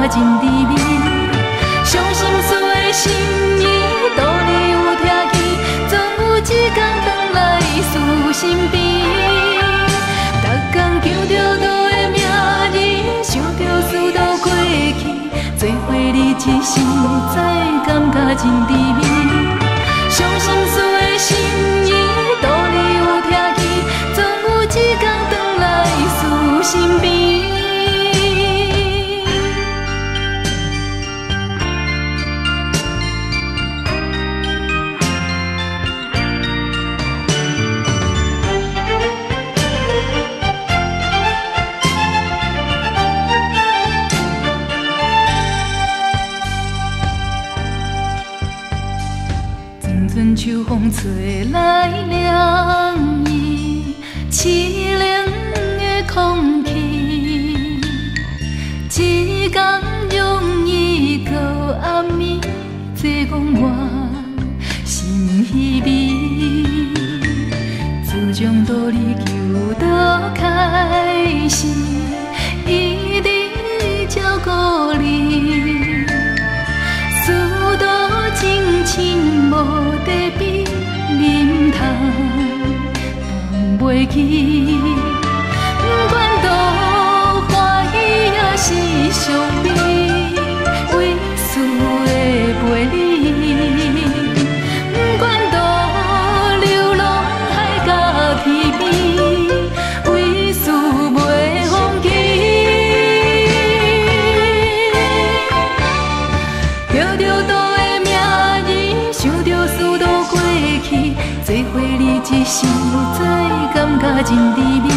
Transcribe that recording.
真滋味。伤心事的心意，道理有听见，总有一天返来思身边。逐天求着倒的名字，想着事都过去，做伙日子实在感觉真滋味。伤心事的心意，道理有听见，总有一天返来思身边。春秋风吹来凉意，凄冷的空气。一天容易到暗暝，这讲我心稀微。自从道理求到开始，一直照顾你。事到真情无地比，忍通放袂记。不管多欢喜也是伤悲，为事会陪你。不管多流浪海角天边，为事袂放弃。着着倒的名字，想着事都过去，做伙日子实在感觉真滋味。